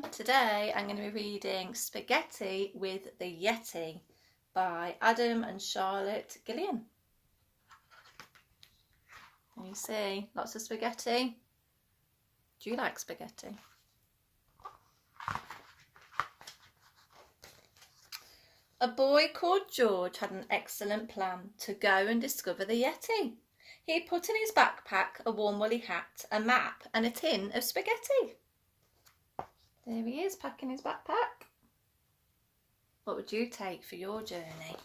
Today I'm going to be reading Spaghetti with the Yeti by Adam and Charlotte Gillian. And you see, lots of spaghetti. Do you like spaghetti? A boy called George had an excellent plan to go and discover the Yeti. He put in his backpack a warm woolly hat, a map and a tin of spaghetti. There he is, packing his backpack. What would you take for your journey?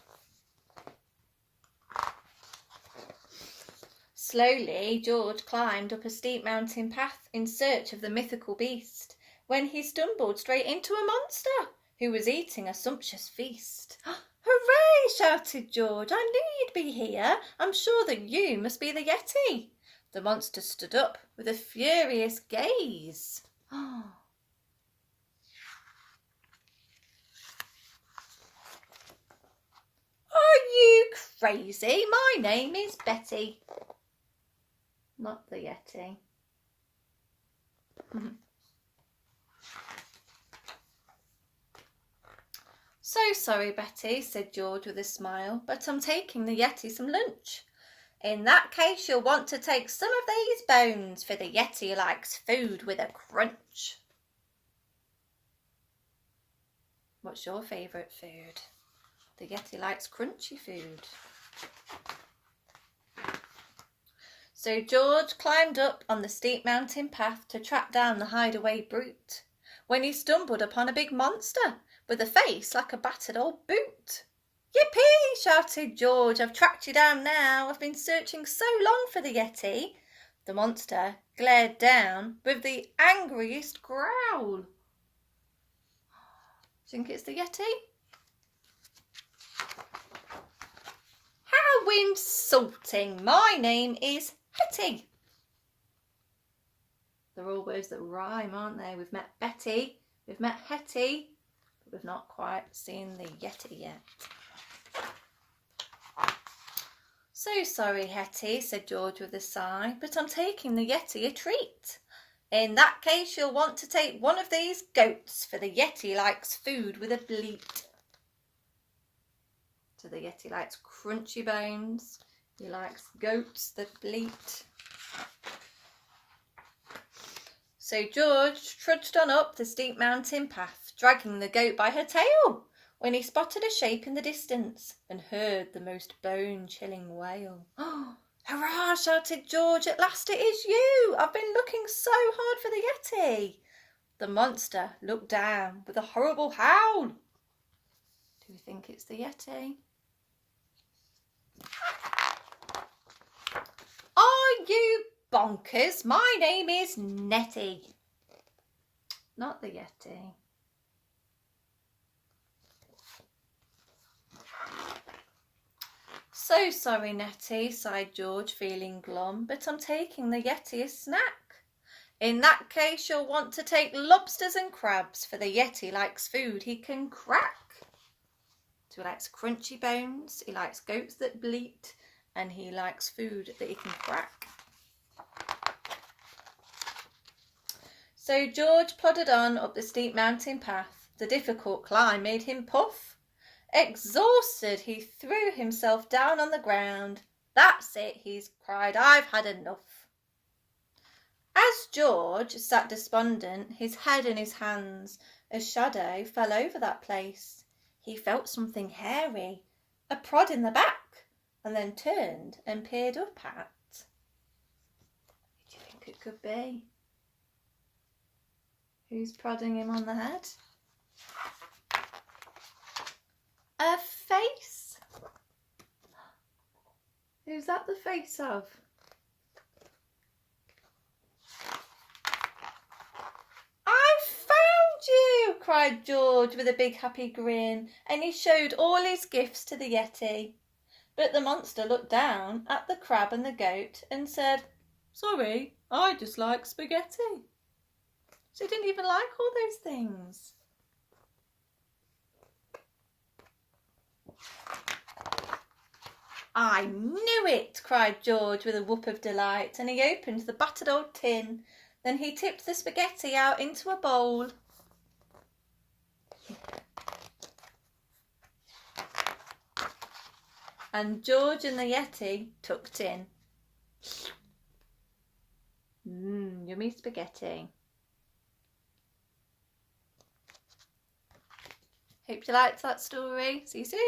Slowly, George climbed up a steep mountain path in search of the mythical beast, when he stumbled straight into a monster who was eating a sumptuous feast. "Hooray!" shouted George. "I knew you'd be here. I'm sure that you must be the Yeti." The monster stood up with a furious gaze. "Are you crazy? My name is Betty." Not the Yeti. "So sorry, Betty," said George with a smile, "but I'm taking the Yeti some lunch." "In that case, you'll want to take some of these bones, for the Yeti likes food with a crunch." What's your favourite food? The Yeti likes crunchy food. So George climbed up on the steep mountain path to track down the hideaway brute, when he stumbled upon a big monster with a face like a battered old boot. "Yippee!" shouted George. "I've tracked you down now. I've been searching so long for the Yeti." The monster glared down with the angriest growl. Think it's the Yeti? "How insulting! My name is Hetty." They're all words that rhyme, aren't they? We've met Betty, we've met Hetty, but we've not quite seen the Yeti yet. "So sorry, Hetty," said George with a sigh, "but I'm taking the Yeti a treat." "In that case, you'll want to take one of these goats, for the Yeti likes food with a bleat." So the Yeti likes crunchy bones. He likes goats that bleat. So George trudged on up the steep mountain path, dragging the goat by her tail, when he spotted a shape in the distance and heard the most bone-chilling wail. "Hurrah!" shouted George. "At last it is you! I've been looking so hard for the Yeti." The monster looked down with a horrible howl. Do you think it's the Yeti? "Are you bonkers? My name is Nettie." Not the Yeti. "So sorry, Nettie," sighed George, feeling glum, "but I'm taking the Yeti a snack." "In that case, you'll want to take lobsters and crabs, for the Yeti likes food he can crack." So he likes crunchy bones, he likes goats that bleat, and he likes food that he can crack. So George plodded on up the steep mountain path. The difficult climb made him puff. Exhausted, he threw himself down on the ground. "That's it," he cried, "I've had enough." As George sat despondent, his head in his hands, a shadow fell over that place. He felt something hairy, a prod in the back, and then turned and peered up at. Who do you think it could be? Who's prodding him on the head? A face. Who's that the face of? "I found you!" cried George with a big happy grin, and he showed all his gifts to the Yeti. But the monster looked down at the crab and the goat and said, "Sorry, I just like spaghetti." So he didn't even like all those things. "I knew it!" cried George with a whoop of delight, and he opened the battered old tin. Then he tipped the spaghetti out into a bowl. and George and the Yeti tucked in. Yummy spaghetti. Hope you liked that story. See you soon.